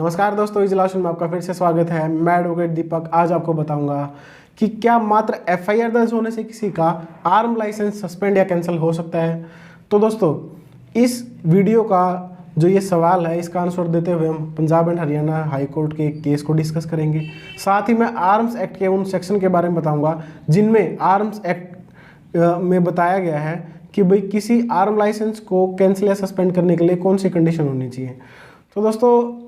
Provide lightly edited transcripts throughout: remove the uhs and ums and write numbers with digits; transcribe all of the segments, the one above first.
नमस्कार दोस्तों, इजलाशन में आपका फिर से स्वागत है। मैं एडवोकेट दीपक आज आपको बताऊंगा कि क्या मात्र एफआईआर दर्ज होने से किसी का आर्म लाइसेंस सस्पेंड या कैंसिल हो सकता है। तो दोस्तों, इस वीडियो का जो ये सवाल है इसका आंसर देते हुए हम Punjab and Haryana high court के केस को डिस्कस करेंगे। साथ ही मैं आर्म्स एक्ट के उन सेक्शन के बारे में बताऊंगा जिनमें आर्म्स एक्ट में बताया गया है कि भाई किसी आर्म लाइसेंस को कैंसिल या सस्पेंड करने के लिए कौन सी कंडीशन होनी चाहिए। तो दोस्तों,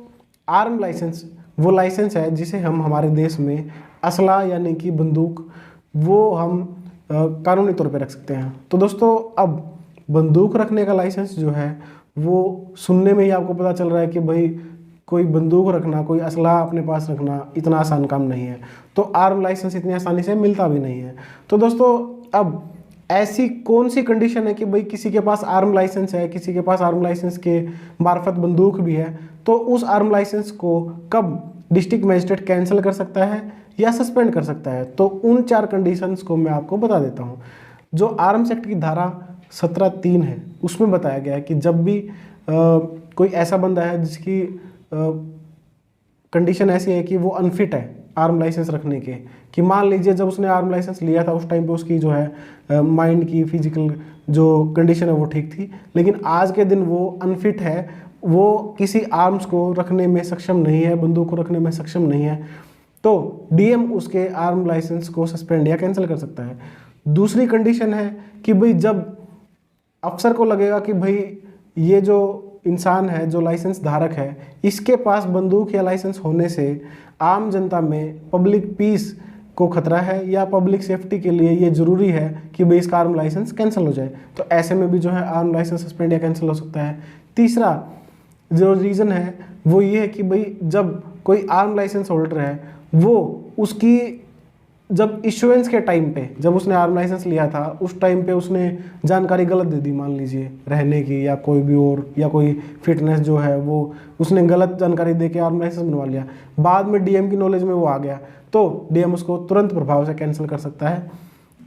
आर्म लाइसेंस वो लाइसेंस है जिसे हम हमारे देश में असला यानी कि बंदूक वो हम कानूनी तौर पे रख सकते हैं। तो दोस्तों, अब बंदूक रखने का लाइसेंस जो है वो सुनने में ही आपको पता चल रहा है कि भाई कोई बंदूक रखना, कोई असला अपने पास रखना इतना आसान काम नहीं है। तो आर्म लाइसेंस इतनी आसानी से मिलता भी नहीं है। तो दोस्तों, अब ऐसी कौन सी कंडीशन है कि भाई किसी के पास आर्म लाइसेंस है, किसी के पास आर्म लाइसेंस के मार्फत बंदूक भी है, तो उस आर्म लाइसेंस को कब डिस्ट्रिक्ट मजिस्ट्रेट कैंसिल कर सकता है या सस्पेंड कर सकता है। तो उन 4 कंडीशंस को मैं आपको बता देता हूँ। जो आर्म्स एक्ट की धारा 17(3) है उसमें बताया गया है कि जब भी कोई ऐसा बंदा है जिसकी कंडीशन ऐसी है कि वो अनफिट है आर्म लाइसेंस रखने के, कि मान लीजिए जब उसने आर्म लाइसेंस लिया था उस टाइम पे उसकी जो है माइंड की फिजिकल जो कंडीशन है वो ठीक थी, लेकिन आज के दिन वो अनफिट है, वो किसी आर्म्स को रखने में सक्षम नहीं है, बंदूक को रखने में सक्षम नहीं है, तो डीएम उसके आर्म लाइसेंस को सस्पेंड या कैंसिल कर सकता है। दूसरी कंडीशन है कि भाई जब अफसर को लगेगा कि भाई ये जो इंसान है, जो लाइसेंस धारक है, इसके पास बंदूक या लाइसेंस होने से आम जनता में पब्लिक पीस को खतरा है या पब्लिक सेफ्टी के लिए ये जरूरी है कि भाई इसका आर्म लाइसेंस कैंसिल हो जाए, तो ऐसे में भी जो है आर्म लाइसेंस सस्पेंड या कैंसिल हो सकता है। तीसरा जो रीज़न है वो ये है कि भाई जब कोई आर्म लाइसेंस होल्डर है वो उसकी जब इश्योरेंस के टाइम पे, जब उसने आर्म लाइसेंस लिया था उस टाइम पे उसने जानकारी गलत दे दी, मान लीजिए रहने की या कोई भी और, या कोई फिटनेस जो है वो उसने गलत जानकारी दे के आर्म लाइसेंस बनवा लिया, बाद में डीएम की नॉलेज में वो आ गया, तो डीएम उसको तुरंत प्रभाव से कैंसिल कर सकता है।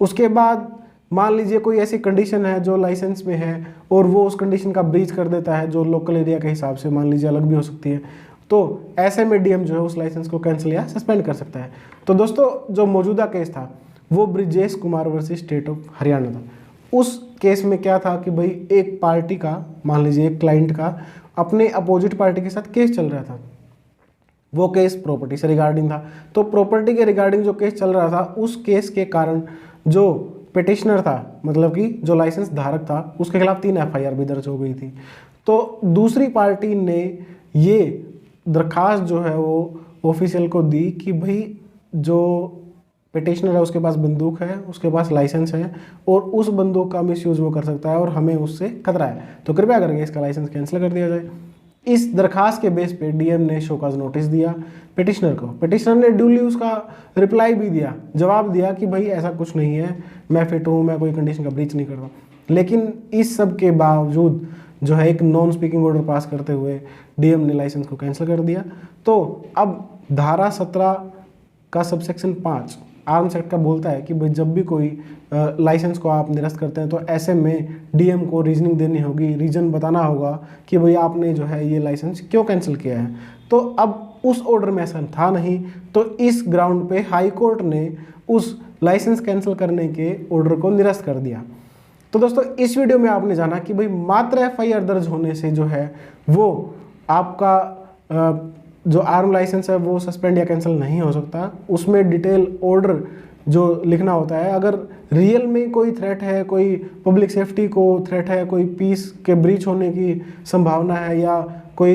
उसके बाद मान लीजिए कोई ऐसी कंडीशन है जो लाइसेंस में है और वो उस कंडीशन का ब्रीच कर देता है जो लोकल एरिया के हिसाब से मान लीजिए अलग भी हो सकती है, तो ऐसे में डीएम जो है उस लाइसेंस को कैंसिल या सस्पेंड कर सकता है। तो दोस्तों, जो मौजूदा केस था वो Brijesh Kumar versus state of Haryana था। उस केस में क्या था कि भाई एक पार्टी का, मान लीजिए एक क्लाइंट का अपने अपोजिट पार्टी के साथ केस चल रहा था, वो केस प्रॉपर्टी से रिगार्डिंग था। तो प्रॉपर्टी के रिगार्डिंग जो केस चल रहा था उस केस के कारण जो पिटिशनर था, मतलब कि जो लाइसेंस धारक था, उसके खिलाफ 3 एफआईआर भी दर्ज हो गई थी। तो दूसरी पार्टी ने ये दरखास्त जो है वो ऑफिशियल को दी कि भाई जो पिटिशनर है उसके पास बंदूक है, उसके पास लाइसेंस है और उस बंदूक का मिसयूज वो कर सकता है और हमें उससे खतरा है, तो कृपया करके इसका लाइसेंस कैंसिल कर दिया जाए। इस दरखास्त के बेस पे डीएम ने शोकाज नोटिस दिया पिटिशनर को। पिटिशनर ने ड्यूली उसका रिप्लाई भी दिया, जवाब दिया कि भाई ऐसा कुछ नहीं है, मैं फिट हूँ, मैं कोई कंडीशन का ब्रीच नहीं करता। लेकिन इस सब के बावजूद जो है एक नॉन स्पीकिंग ऑर्डर पास करते हुए डीएम ने लाइसेंस को कैंसिल कर दिया। तो अब धारा 17 का सबसेक्शन 5 आर्म्स एक्ट का बोलता है कि भाई जब भी कोई लाइसेंस को आप निरस्त करते हैं तो ऐसे में डीएम को रीजनिंग देनी होगी, रीजन बताना होगा कि भाई आपने जो है ये लाइसेंस क्यों कैंसिल किया है। तो अब उस ऑर्डर में ऐसा था नहीं, तो इस ग्राउंड पे हाई कोर्ट ने उस लाइसेंस कैंसिल करने के ऑर्डर को निरस्त कर दिया। तो दोस्तों, इस वीडियो में आपने जाना कि भाई मात्र एफआईआर दर्ज होने से जो है वो आपका जो आर्म लाइसेंस है वो सस्पेंड या कैंसिल नहीं हो सकता। उसमें डिटेल ऑर्डर जो लिखना होता है, अगर रियल में कोई थ्रेट है, कोई पब्लिक सेफ्टी को थ्रेट है, कोई पीस के ब्रीच होने की संभावना है, या कोई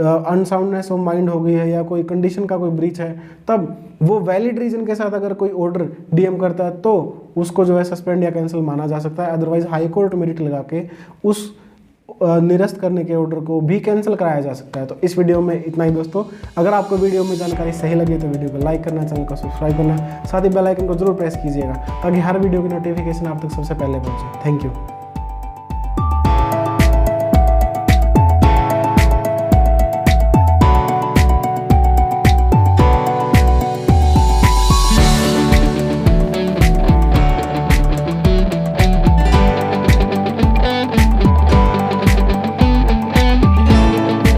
अनसाउंडनेस ऑफ माइंड हो गई है, या कोई कंडीशन का कोई ब्रीच है, तब वो वैलिड रीजन के साथ अगर कोई ऑर्डर डीएम करता है तो उसको जो है सस्पेंड या कैंसिल माना जा सकता है। अदरवाइज हाई कोर्ट में रिट लगा के उस निरस्त करने के ऑर्डर को भी कैंसिल कराया जा सकता है। तो इस वीडियो में इतना ही दोस्तों। अगर आपको वीडियो में जानकारी सही लगी तो वीडियो को लाइक करना, चैनल को सब्सक्राइब करना, साथ ही बेल आइकन को जरूर प्रेस कीजिएगा ताकि हर वीडियो की नोटिफिकेशन आप तक सबसे पहले पहुंचे। Thank you.